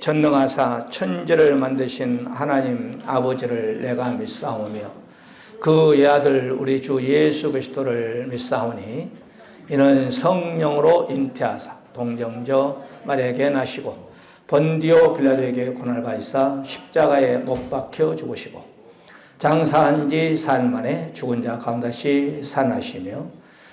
전능하사 천지를 만드신 하나님 아버지를 내가 믿사오며 그 외아들 우리 주 예수 그리스도를 믿사오니 이는 성령으로 잉태하사 동정저 마리아에게 나시고 본디오 빌라도에게 고난을 받으사 십자가에 못 박혀 죽으시고 장사한 지 사흘 만에 죽은 자 가운데 다시 살아나시며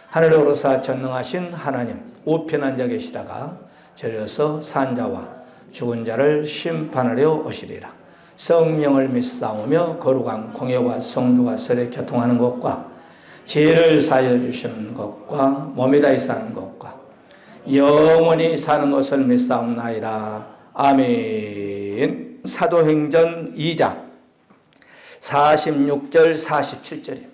하늘에 오르사 전능하신 하나님 우편한 자 계시다가 저리서 산 자와 죽은 자를 심판하려 오시리라. 성령을 믿사오며 거룩한 공예와 성도가 서로 교통하는 것과 죄를 사하여 주시는 것과 몸이 다히 사는 것과 영원히 사는 것을 믿사옵나이다. 아멘. 사도행전 2장 46절 47절입니다.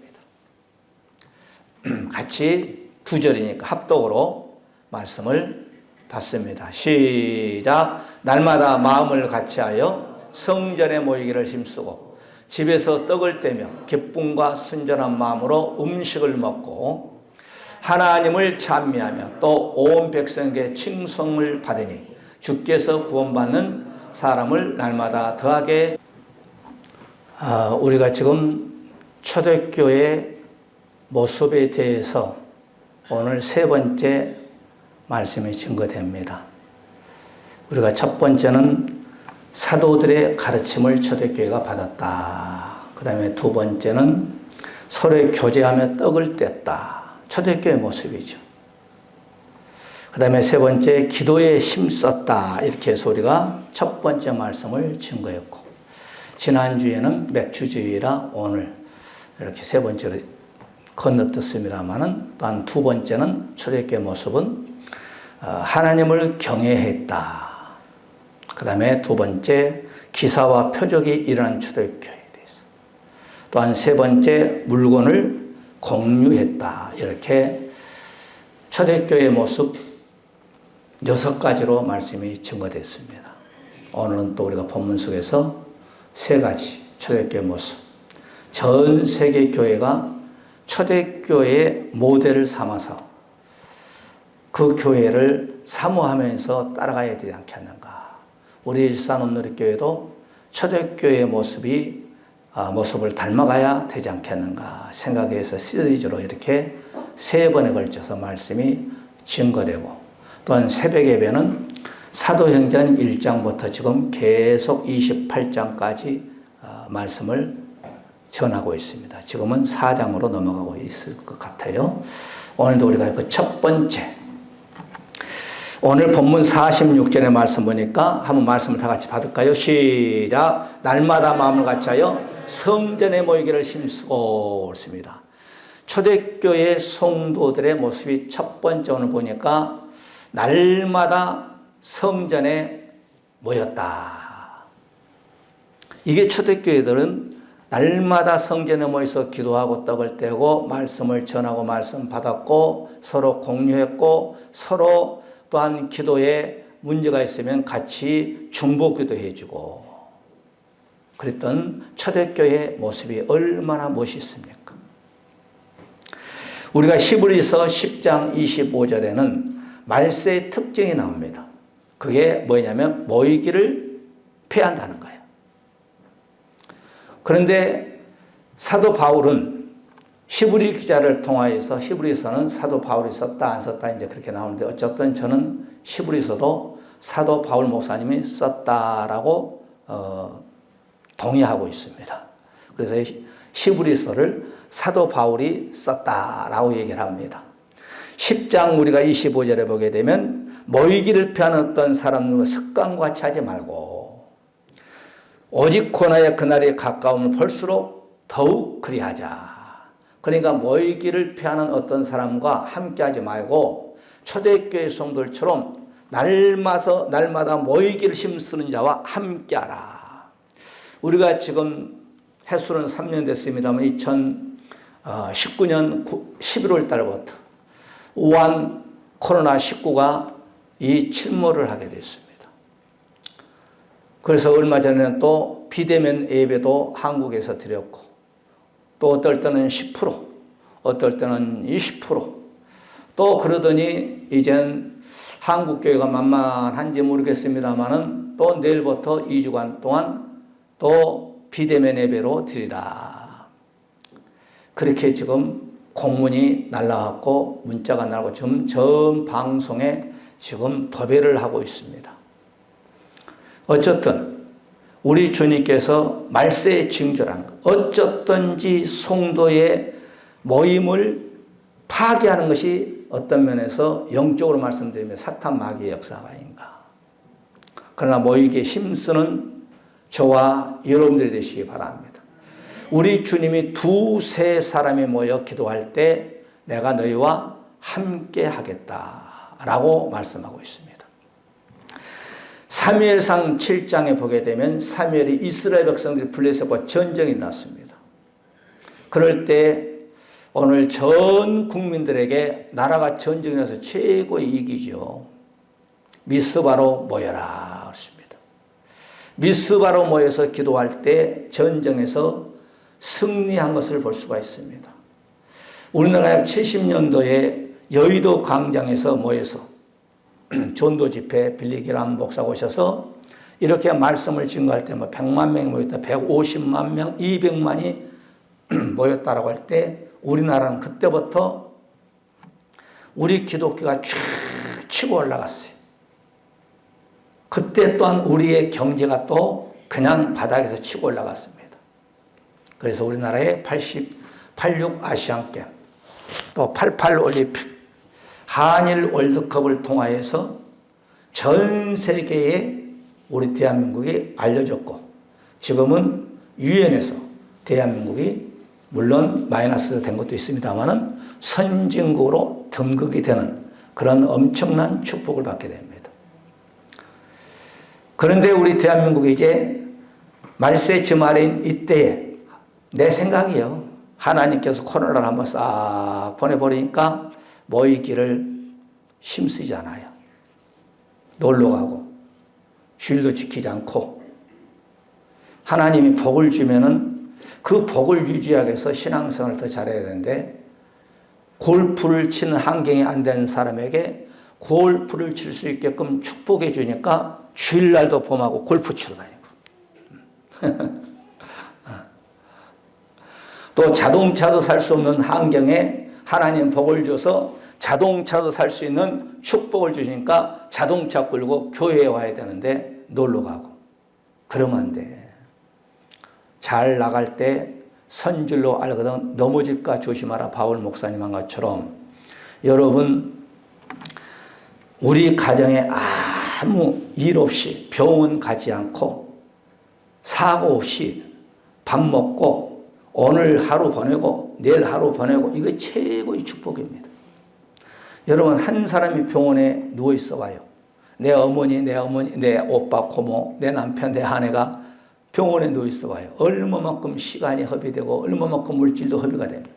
같이 두 절이니까 합독으로 말씀을 받습니다. 시작. 날마다 마음을 같이하여 성전에 모이기를 힘쓰고 집에서 떡을 떼며 기쁨과 순전한 마음으로 음식을 먹고 하나님을 찬미하며 또 온 백성에게 칭송을 받으니 주께서 구원받는 사람을 날마다 더하게. 우리가 지금 초대교회 모습에 대해서 오늘 세 번째 말씀이 증거됩니다. 우리가 첫 번째는 사도들의 가르침을 초대교회가 받았다. 그 다음에 두 번째는 서로 교제하며 떡을 뗐다. 초대교회 모습이죠. 그 다음에 세 번째 기도에 힘썼다. 이렇게 해서 우리가 첫 번째 말씀을 증거했고, 지난주에는 맥주주의라 오늘 이렇게 세 번째로 건너떴습니다만은 또한 두 번째는 초대교회 모습은 하나님을 경외했다. 그 다음에 두 번째 기사와 표적이 일어난 초대교회에 대해서, 또한 세 번째 물건을 공유했다. 이렇게 초대교회의 모습 6가지로 말씀이 증거됐습니다. 오늘은 또 우리가 본문 속에서 세 가지 초대교회 모습, 전 세계 교회가 초대교회의 모델을 삼아서 그 교회를 사모하면서 따라가야 되지 않겠는가. 우리 일산온누리교회도 초대교회의 모습을 닮아가야 되지 않겠는가 생각해서 시리즈로 이렇게 세 번에 걸쳐서 말씀이 증거되고, 또한 새벽 예배는 사도행전 1장부터 지금 계속 28장까지 말씀을 전하고 있습니다. 지금은 4장으로 넘어가고 있을 것 같아요. 오늘도 우리가 그 첫 번째, 오늘 본문 46절의 말씀 보니까 한번 말씀을 다 같이 받을까요? 시작. 날마다 마음을 같이하여 성전에 모이기를 힘쓰고 있습니다. 초대교회 성도들의 모습이 첫 번째 오늘 보니까 날마다 성전에 모였다. 이게 초대교회들은 날마다 성전에 모여서 기도하고 떡을 떼고 말씀을 전하고 말씀 받았고 서로 공유했고 서로 또한 기도에 문제가 있으면 같이 중보기도 해주고 그랬던 초대교회의 모습이 얼마나 멋있습니까? 우리가 히브리서 10장 25절에는 말세의 특징이 나옵니다. 그게 뭐냐면 모이기를 패한다는 거예요. 그런데 사도 바울은 히브리 기자를 통하여서, 히브리서는 사도 바울이 썼다 안 썼다 이제 그렇게 나오는데 어쨌든 저는 히브리서도 사도 바울 목사님이 썼다라고 동의하고 있습니다. 그래서 히브리서를 사도 바울이 썼다라고 얘기를 합니다. 10장 우리가 25절에 보게 되면 모이기를 피하는 어떤 사람과 습관과 같이 하지 말고 오직 고난의 그날이 가까우면 볼수록 더욱 그리하자. 그러니까 모이기를 피하는 어떤 사람과 함께하지 말고 초대교회 성도들처럼 날마다 모이기를 힘쓰는 자와 함께하라. 우리가 지금 횟수는 3년 됐습니다만 2019년 11월 달부터 우한 코로나19가 이 침몰을 하게 됐습니다. 그래서 얼마 전에는 또 비대면 예배도 한국에서 드렸고, 또 어떨 때는 10%, 어떨 때는 20%, 또 그러더니 이젠 한국교회가 만만한지 모르겠습니다만은 또 내일부터 2주간 동안 또 비대면 예배로 드리라. 그렇게 지금 공문이 날라왔고 문자가 날고 지금 전 방송에 지금 도배를 하고 있습니다. 어쨌든 우리 주님께서 말세에 징조란 것, 어쨌든지 성도의 모임을 파괴하는 것이 어떤 면에서 영적으로 말씀드리면 사탄 마귀의 역사가 아닌가. 그러나 모이기에 힘쓰는 저와 여러분들이 되시기 바랍니다. 우리 주님이 2-3 사람이 모여 기도할 때 내가 너희와 함께 하겠다라고 말씀하고 있습니다. 사무엘상 7장에 보게 되면 사무엘이 이스라엘 백성들이 블레셋과 전쟁이 났습니다. 그럴 때 오늘 전 국민들에게 나라가 전쟁이 나서 최고의 이익이죠. 미스바로 모여라 그렇습니다. 미스바로 모여서 기도할 때 전쟁에서 승리한 것을 볼 수가 있습니다. 우리나라 약 70년도에 여의도 광장에서 모여서 전도 집회 빌리기람 목사가 오셔서 이렇게 말씀을 증거할 때 뭐 100만 명이 모였다, 150만 명, 200만이 모였다라고 할 때 우리나라는 그때부터 우리 기독교가 쭉 치고 올라갔어요. 그때 또한 우리의 경제가 또 그냥 바닥에서 치고 올라갔습니다. 그래서 우리나라의 86 아시안게임, 또 88 올림픽, 한일 월드컵을 통하여서 전 세계에 우리 대한민국이 알려졌고 지금은 유엔에서 대한민국이 물론 마이너스 된 것도 있습니다만은 선진국으로 등극이 되는 그런 엄청난 축복을 받게 됩니다. 그런데 우리 대한민국이 이제 말세 즈말인 이때에 내 생각이요. 하나님께서 코로나를 한번 싹 보내버리니까 모이기를 힘쓰지 않아요. 놀러 가고 주일도 지키지 않고 하나님이 복을 주면은 그 복을 유지하기 위해서 신앙생활을 더 잘해야 되는데 골프를 치는 환경이 안 되는 사람에게 골프를 칠 수 있게끔 축복해 주니까 주일날도 봄하고 골프 치러 다니고 또 자동차도 살 수 없는 환경에 하나님 복을 줘서 자동차도 살 수 있는 축복을 주시니까 자동차 끌고 교회에 와야 되는데 놀러 가고 그러면 안 돼. 잘 나갈 때 선줄로 알거든 넘어질까 조심하라 바울 목사님 한 것처럼 여러분 우리 가정에 아무 일 없이 병원 가지 않고 사고 없이 밥 먹고 오늘 하루 보내고 내일 하루 보내고 이거 최고의 축복입니다. 여러분 한 사람이 병원에 누워 있어 봐요. 내 어머니, 내 오빠, 고모, 내 남편, 내 아내가 병원에 누워 있어 봐요. 얼마만큼 시간이 허비되고 얼마만큼 물질도 허비가 됩니다.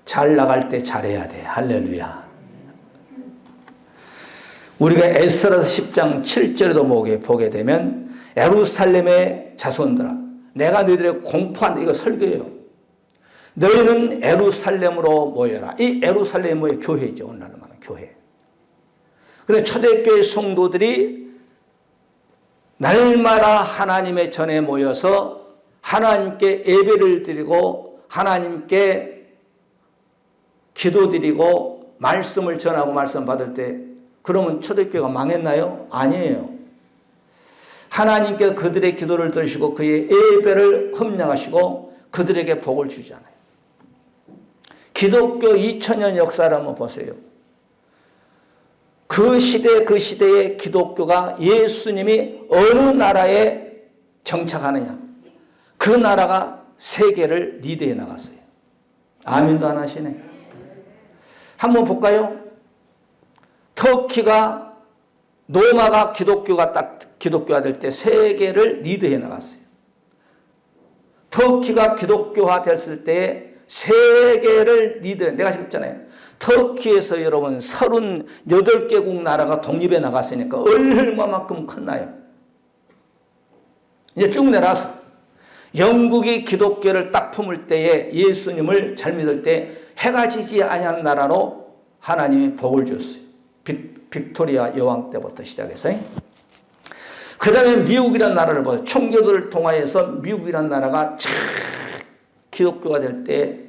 잘 나갈 때 잘해야 돼. 할렐루야. 우리가 에스더라서 10장 7절에도 보게 되면 예루살렘의 자손들아 내가 너희들의 공포한다. 이거 설교예요. 너희는 예루살렘으로 모여라. 이 예루살렘이 뭐예요? 교회죠. 오늘날 말하는 교회. 그런데 초대교회 성도들이 날마다 하나님의 전에 모여서 하나님께 예배를 드리고 하나님께 기도드리고 말씀을 전하고 말씀 받을 때 그러면 초대교회가 망했나요? 아니에요. 하나님께 그들의 기도를 들으시고 그의 예배를 흠량하시고 그들에게 복을 주잖아요. 기독교 2000년 역사를 한번 보세요. 그 시대의 기독교가 예수님이 어느 나라에 정착하느냐. 그 나라가 세계를 리드해 나갔어요. 아멘도 안 하시네. 한번 볼까요? 터키가 로마가 기독교가 딱 기독교화 될 때 세계를 리드해 나갔어요. 터키가 기독교화 됐을 때 세계를 리드해 내가 했잖아요. 터키에서 여러분 38개국 나라가 독립해 나갔으니까 얼마만큼 컸나요? 이제 쭉 내려서 영국이 기독교를 딱 품을 때에 예수님을 잘 믿을 때 해가 지지 아니하는 나라로 하나님이 복을 줬어요. 빅토리아 여왕 때부터 시작해서. 그 다음에 미국이라는 나라를 보세요. 총교들을 통하여서 미국이라는 나라가 참 기독교가 될 때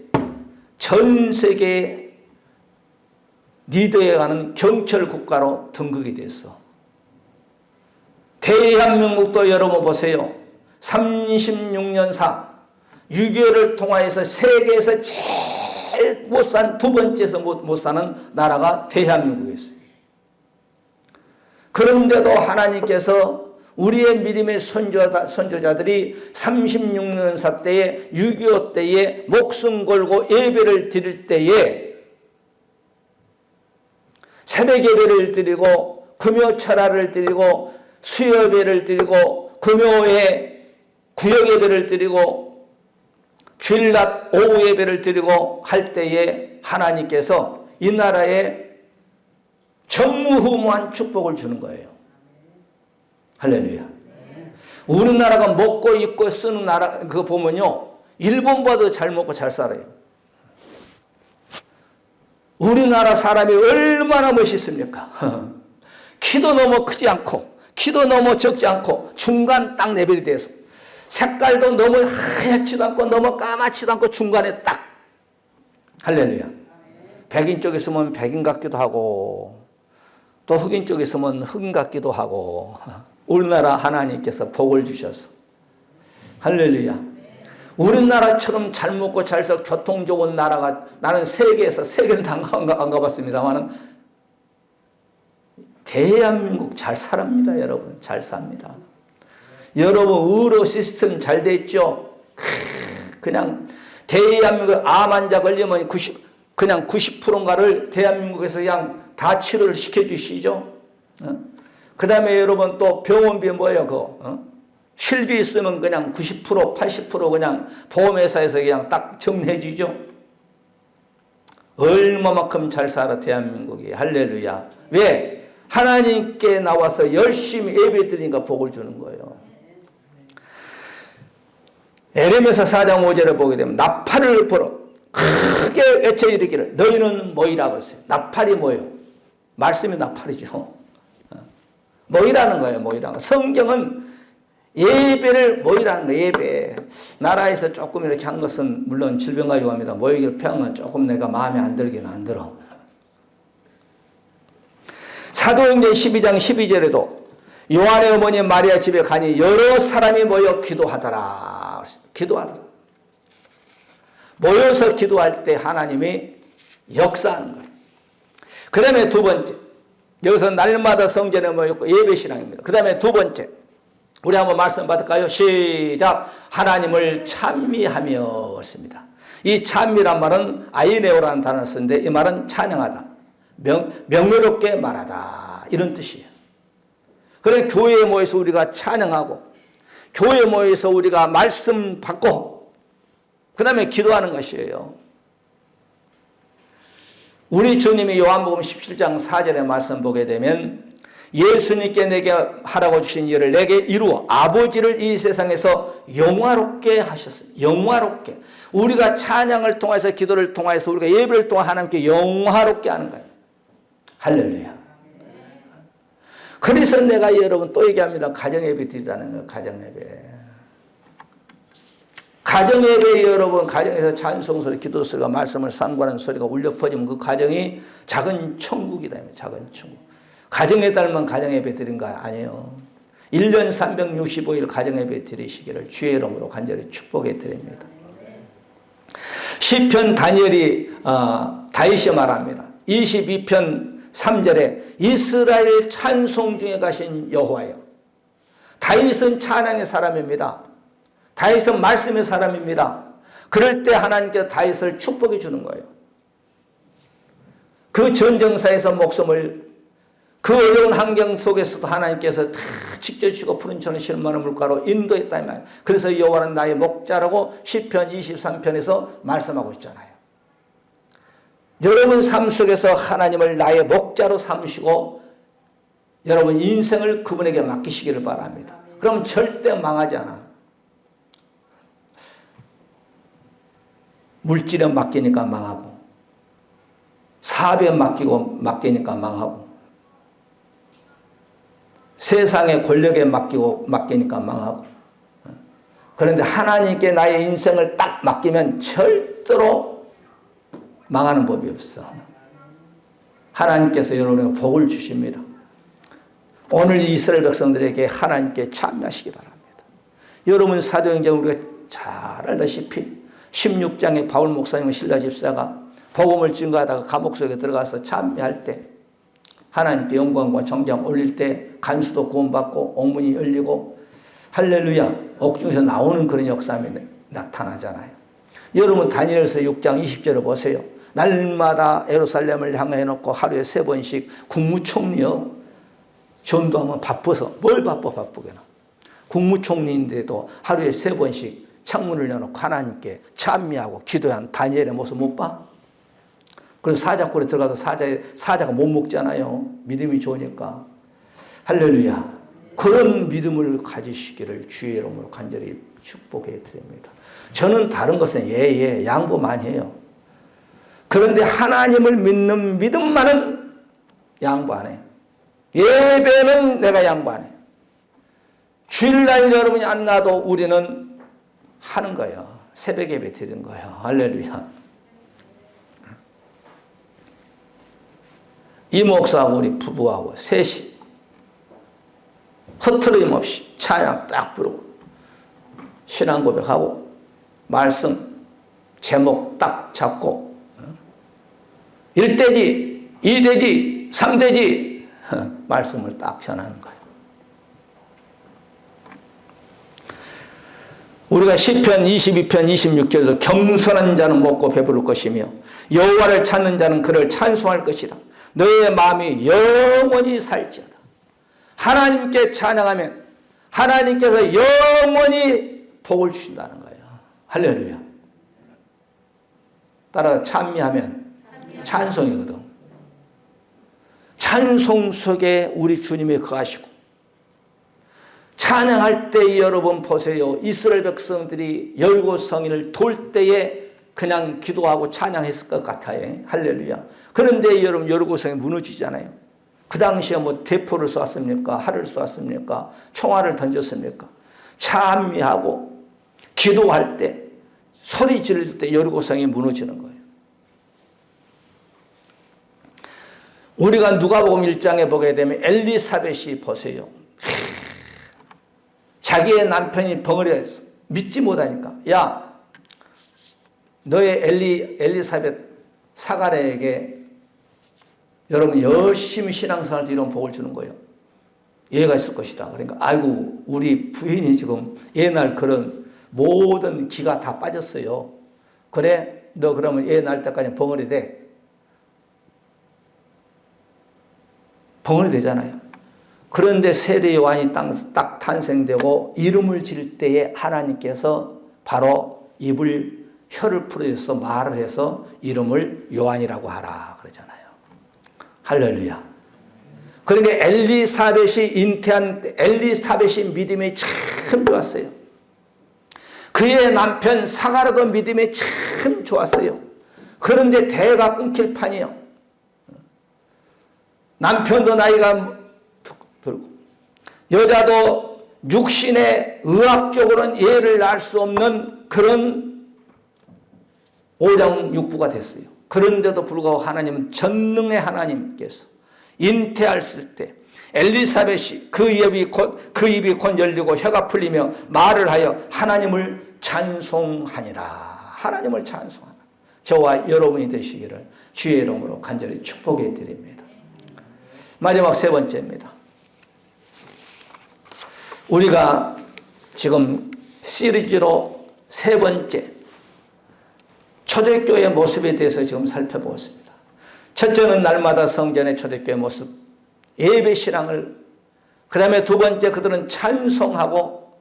전 세계 리더에 가는 경찰 국가로 등극이 됐어. 대한민국도 여러분 보세요. 36년사 6.25를 통하여서 세계에서 제일 못 산, 두 번째에서 못 사는 나라가 대한민국이었어요. 그런데도 하나님께서 우리의 믿음의 선조자들이 36년사 때에 6.25 때에 목숨 걸고 예배를 드릴 때에 새벽 예배를 드리고 금요 철야를 드리고 수요 예배를 드리고 금요에 구역 예배를 드리고 주일낮 오후 예배를 드리고 할 때에 하나님께서 이 나라에 전무후무한 축복을 주는 거예요. 할렐루야. 우리나라가 먹고 입고 쓰는 나라 그거 보면요, 일본보다도 잘 먹고 잘 살아요. 우리나라 사람이 얼마나 멋있습니까? 키도 너무 크지 않고 키도 너무 적지 않고 중간 딱 레벨이 돼서 색깔도 너무 하얗지도 않고 너무 까맣지도 않고 중간에 딱. 할렐루야. 백인 쪽에 있으면 백인 같기도 하고 또 흑인 쪽에 있으면 흑인 같기도 하고 우리나라 하나님께서 복을 주셔서 할렐루야. 우리나라처럼 잘 먹고 잘 살 교통 좋은 나라가 나는 세계는 안 가봤습니다만 대한민국 잘 삽니다. 여러분 잘 삽니다. 여러분 의료 시스템 잘 돼 있죠. 그냥 대한민국 암 환자 걸리면 그냥 90%인가를 대한민국에서 그냥 다 치료를 시켜주시죠. 그 다음에 여러분 또 병원비 뭐예요? 그거 실비 있으면 그냥 90% 80% 그냥 보험회사에서 그냥 딱 정리해 주죠. 얼마만큼 잘 살아 대한민국이. 할렐루야. 왜? 하나님께 나와서 열심히 예배드리니까 복을 주는 거예요. 에레미야 4장 5절을 보게 되면 나팔을 불어 크게 외쳐 이르기를 너희는 모이라 그랬어요. 나팔이 뭐예요? 말씀이 나팔이죠. 모이라는 거예요. 모이라는 거. 성경은 예배를 모이라는 거예요. 예배. 나라에서 조금 이렇게 한 것은 물론 질병과 유암이다. 모이기를 피한 건 조금 내가 마음에 안 들긴 안 들어. 사도행전 12장 12절에도 요한의 어머니 마리아 집에 가니 여러 사람이 모여 기도하더라. 기도하더라. 모여서 기도할 때 하나님이 역사하는 거예요. 그 다음에 두 번째, 여기서 날마다 성전에 모였고 예배신앙입니다. 그 다음에 두 번째, 우리 한번 말씀 받을까요? 시작. 하나님을 찬미하며 습니다. 이 찬미란 말은 아이네오라는 단어를 쓰는데 이 말은 찬양하다, 명료롭게 말하다 이런 뜻이에요. 그래 교회에 모여서 우리가 찬양하고 교회에 모여서 우리가 말씀 받고 그 다음에 기도하는 것이에요. 우리 주님이 요한복음 17장 4절의 말씀 보게 되면 예수님께 내게 하라고 주신 일을 내게 이루어 아버지를 이 세상에서 영화롭게 하셨어요. 영화롭게. 우리가 찬양을 통해서 기도를 통해서 우리가 예배를 통해 하나님께 영화롭게 하는 거예요. 할렐루야. 그래서 내가 여러분 또 얘기합니다. 가정예배 드리라는 거예요. 가정예배. 가정예배 여러분 가정에서 찬송소리 기도소리가 말씀을 상고하는 소리가 울려 퍼지면 그 가정이 작은 천국이다. 작은 천국. 가정에 닮은 가정예배 드린 거 아니에요. 1년 365일 가정예배 드리시기를 주의 이름으로 간절히 축복해 드립니다. 시편 다니엘이 다윗이 말합니다. 22편 3절에 이스라엘 찬송 중에 가신 여호와여. 다윗은 찬양의 사람입니다. 다윗은 말씀의 사람입니다. 그럴 때 하나님께서 다윗을 축복해 주는 거예요. 그 전쟁사에서 목숨을 그 어려운 환경 속에서도 하나님께서 다 지켜주시고 푸른 천을 실만한 물가로 인도했다 이 말이에요. 그래서 여호와는 나의 목자라고 시편 23편에서 말씀하고 있잖아요. 여러분 삶 속에서 하나님을 나의 목자로 삼으시고 여러분 인생을 그분에게 맡기시기를 바랍니다. 그럼 절대 망하지 않아. 물질에 맡기니까 망하고 사업에 맡기니까 망하고 세상의 권력에 맡기니까 망하고. 그런데 하나님께 나의 인생을 딱 맡기면 절대로 망하는 법이 없어. 하나님께서 여러분에게 복을 주십니다. 오늘 이스라엘 백성들에게 하나님께 참여하시기 바랍니다. 여러분 사도행전 우리가 잘 알다시피 16장에 바울 목사님 신라 집사가 복음을 증거하다가 감옥 속에 들어가서 참여할 때 하나님께 영광과 정장 올릴 때 간수도 구원받고 옥문이 열리고 할렐루야 옥중에서 나오는 그런 역사가 나타나잖아요. 여러분 다니엘서 6장 20절을 보세요. 날마다 예루살렘을 향해 놓고 하루에 3번씩 국무총리요 전도하면 바빠서 뭘 바쁘게나 국무총리인데도 하루에 3번씩 창문을 열어놓고 하나님께 찬미하고 기도한 다니엘의 모습 못 봐? 그래서 사자굴에 들어가도 사자가 못 먹잖아요. 믿음이 좋으니까. 할렐루야. 그런 믿음을 가지시기를 주의 이름으로 간절히 축복해 드립니다. 저는 다른 것은 양보 많이 해요. 그런데 하나님을 믿는 믿음만은 양보 안 해요. 예배는 내가 양보 안 해요. 주일날 여러분이 안 나도 우리는 하는 거예요. 새벽 예배 드리는 거예요. 할렐루야. 이 목사하고 우리 부부하고 셋이 흐트러짐 없이 찬양 딱 부르고 신앙 고백하고 말씀 제목 딱 잡고 1대지 2대지 3대지 말씀을 딱 전하는 거예요. 우리가 시편 22편 26절도 겸손한 자는 먹고 배부를 것이며 여호와를 찾는 자는 그를 찬송할 것이라. 너의 마음이 영원히 살지어다. 하나님께 찬양하면 하나님께서 영원히 복을 주신다는 거예요. 할렐루야. 따라서 찬미하면 찬송이거든. 찬송 속에 우리 주님이 거하시고 찬양할 때 여러분 보세요. 이스라엘 백성들이 여리고 성인을 돌 때에 그냥 기도하고 찬양했을 것 같아요. 할렐루야. 그런데 여러분 여리고 성이 무너지잖아요. 그 당시에 뭐 대포를 쏘았습니까? 활을 쏘았습니까? 총알을 던졌습니까? 찬미하고 기도할 때 소리 지를 때 여리고 성이 무너지는 거예요. 우리가 누가복음 1장에 보게 되면 엘리사벳이 보세요. 자기의 남편이 벙어리했어. 믿지 못하니까. 야, 너의 엘리사벳 사가랴에게 여러분 열심히 신앙생활 이런 복을 주는 거예요. 얘가 있을 것이다. 그러니까 아이고 우리 부인이 지금 옛날 그런 모든 기가 다 빠졌어요. 그래 너 그러면 애 낳을 때까지 벙어리 돼. 벙어리 되잖아요. 그런데 세례 요한이 딱 탄생되고 이름을 지을 때에 하나님께서 바로 혀를 풀어서 말을 해서 이름을 요한이라고 하라 그러잖아요. 할렐루야. 그러니까 엘리사벳이 믿음이 참 좋았어요. 그의 남편 사가랴도 믿음이 참 좋았어요. 그런데 대가 끊길 판이에요. 남편도 나이가 들고 여자도 육신의 의학적으로는 예를 낳을 수 없는 그런 오장육부가 됐어요. 그런데도 불구하고 하나님은 전능의 하나님께서 잉태했을 때 엘리사벳이 그 입이 곧 열리고 혀가 풀리며 말을 하여 하나님을 찬송하니라. 하나님을 찬송하라. 저와 여러분이 되시기를 주의 이름으로 간절히 축복해 드립니다. 마지막 3번째입니다. 우리가 지금 시리즈로 3번째 초대교회의 모습에 대해서 지금 살펴보고 있습니다. 첫째는 날마다 성전의 초대교회 모습, 예배 신앙을, 그 다음에 2번째 그들은 찬송하고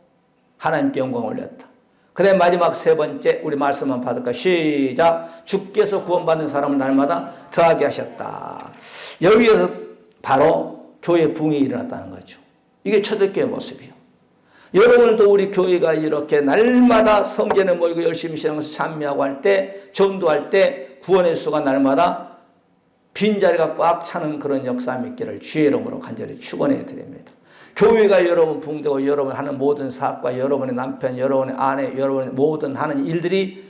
하나님께 영광 올렸다. 그 다음에 마지막 3번째 우리 말씀만 받을까? 시작. 주께서 구원받는 사람을 날마다 더하게 하셨다. 여기에서 바로 교회 부흥이 일어났다는 거죠. 이게 초대교회 모습이에요. 여러분도 우리 교회가 이렇게 날마다 성전에 모이고 열심히 신앙에서 참여하고 할 때, 전도할 때 구원의 수가 날마다 빈자리가 꽉 차는 그런 역사 있기를 주의 이름으로 간절히 축원해 드립니다. 교회가 여러분 붕대고 여러분 하는 모든 사업과 여러분의 남편, 여러분의 아내, 여러분의 모든 하는 일들이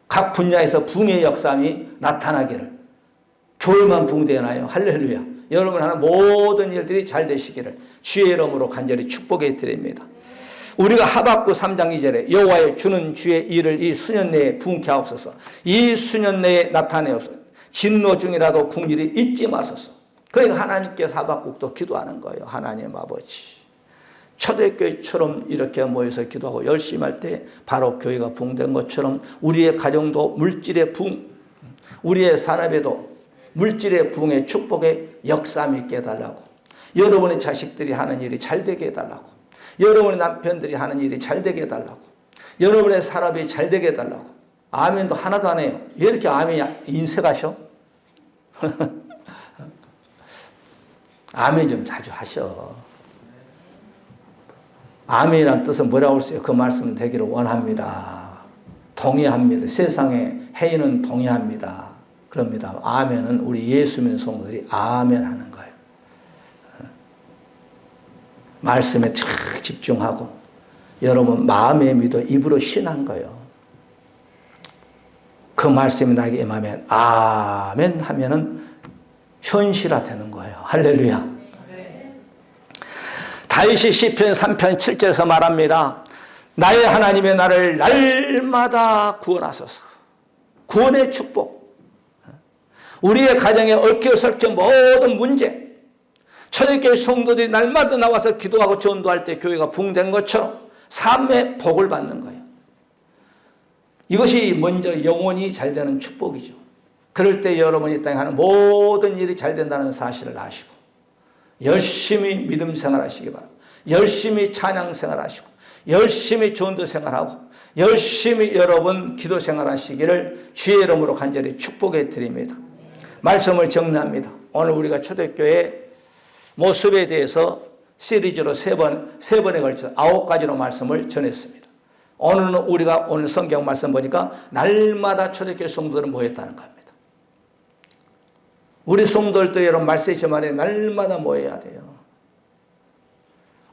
각 분야에서 붕의 역삼이 나타나기를. 교회만 붕대나요? 할렐루야. 여러분 하는 모든 일들이 잘 되시기를 주의 이름으로 간절히 축복해 드립니다. 우리가 하박국 3장 2절에 여호와의 주는 주의 일을 이 수년 내에 붕케 하옵소서. 이 수년 내에 나타내옵소서. 진노 중이라도 궁일이 잊지 마소서. 그러니까 하나님께서 하박국도 기도하는 거예요. 하나님 아버지, 초대교회처럼 이렇게 모여서 기도하고 열심히 할 때 바로 교회가 붕된 것처럼 우리의 가정도 물질의 붕, 우리의 산업에도 물질의 붕의 축복의 역삼이 있게 해달라고, 여러분의 자식들이 하는 일이 잘 되게 해달라고, 여러분의 남편들이 하는 일이 잘 되게 해달라고, 여러분의 산업이 잘 되게 해달라고. 아멘도 하나도 안 해요. 왜 이렇게 아멘이 인색하셔? 아멘 좀 자주 하셔. 아멘이란 뜻은 뭐라고 했어요? 그 말씀은 되기를 원합니다. 동의합니다. 세상의 해인은 동의합니다. 그럽니다. 아멘은 우리 예수 믿는 성도들이 아멘 하는 거예요. 말씀에 쫙 집중하고 여러분 마음에 믿어 입으로 신한 거예요. 그 말씀이 나에게 임하면 아멘 하면은 현실화 되는 거예요. 할렐루야. 다윗이 시편 3편 7절에서 말합니다. 나의 하나님의 나를 날마다 구원하소서. 구원의 축복. 우리의 가정에 얽혀설켜 모든 문제, 초대교회 성도들이 날마다 나와서 기도하고 전도할 때 교회가 붕된 것처럼 삶의 복을 받는 거예요. 이것이 먼저 영혼이 잘 되는 축복이죠. 그럴 때 여러분이 이 땅에 하는 모든 일이 잘 된다는 사실을 아시고 열심히 믿음 생활하시기 바랍니다. 열심히 찬양 생활하시고 열심히 전도 생활하고 열심히 여러분 기도 생활하시기를 주의 이름으로 간절히 축복해 드립니다. 말씀을 정리합니다. 오늘 우리가 초대교회 모습에 대해서 시리즈로 세 번에 걸쳐 9가지로 말씀을 전했습니다. 오늘은 우리가 오늘 성경 말씀 보니까 날마다 초대교회 성도들은 모였다는 겁니다. 우리 성도들도 여러분 말씀이지만 날마다 모여야 돼요.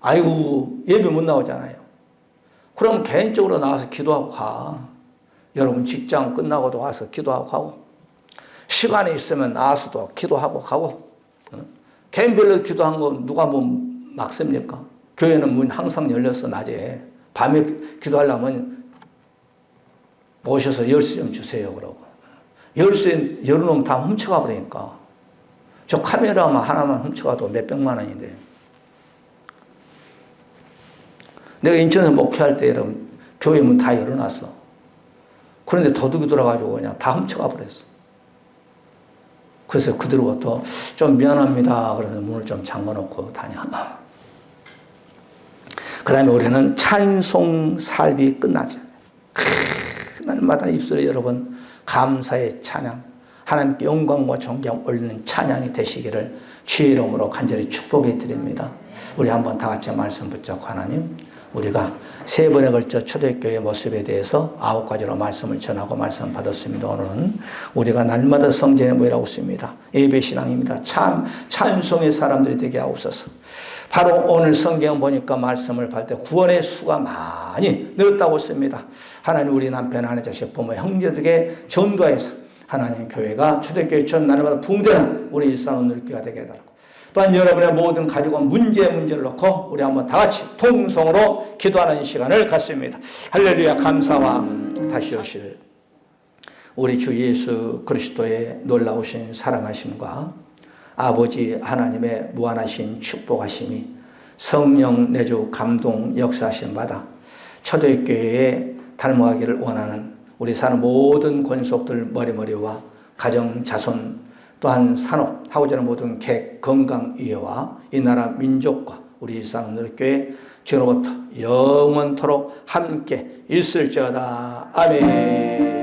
아이고 예배 못 나오잖아요. 그럼 개인적으로 나와서 기도하고 가. 여러분 직장 끝나고도 와서 기도하고 가고 시간이 있으면 나와서도 기도하고 가고. 개인별로 기도한 거 누가 뭐 막습니까? 교회는 문 항상 열렸어. 낮에 밤에 기도하려면 오셔서 열쇠 좀 주세요 그러고 열쇠 열어놓으면 다 훔쳐가 버리니까. 저 카메라만 하나만 훔쳐가도 몇백만 원인데. 내가 인천에서 목회할 때 여러분 교회 문 다 열어놨어. 그런데 도둑이 들어가지고 그냥 다 훔쳐가 버렸어. 그래서 그들로부터 좀 미안합니다. 그러면서 문을 좀 잠궈놓고 다녀. 그 다음에 우리는 찬송 삶이 끝나죠. 날마다 입술에 여러분 감사의 찬양, 하나님께 영광과 존경 올리는 찬양이 되시기를 주의 이름으로 간절히 축복해 드립니다. 우리 한번 다 같이 말씀 붙잡고 하나님, 우리가 세 번에 걸쳐 초대교회 모습에 대해서 9가지로 말씀을 전하고 말씀 받았습니다. 오늘은 우리가 날마다 성전에 모이라고 있습니다. 예배신앙입니다. 찬송의 사람들이 되게 하옵소서. 바로 오늘 성경 보니까 말씀을 받을 때 구원의 수가 많이 늘었다고 했습니다. 하나님 우리 남편, 아내, 자식, 부모, 형제들에게 전도해서 하나님 교회가 초대교회처럼 날마다 붕대는 우리 일상을 누리게 되게 해달라고. 또한 여러분의 모든 가지고 문제를 놓고 우리 한번 다 같이 통성으로 기도하는 시간을 갖습니다. 할렐루야. 감사와 다시 오실 우리 주 예수 그리스도의 놀라우신 사랑하심과 아버지 하나님의 무한하신 축복하심이 성령 내주 감동 역사하심 받아 초대교회에 닮아가기를 원하는 우리 사는 모든 권속들 머리머리와 가정 자손 또한 산업 하고자 하는 모든 객 건강위회와 이 나라 민족과 우리 일상의교회 지금부터 영원토록 함께 있을지어다. 아멘.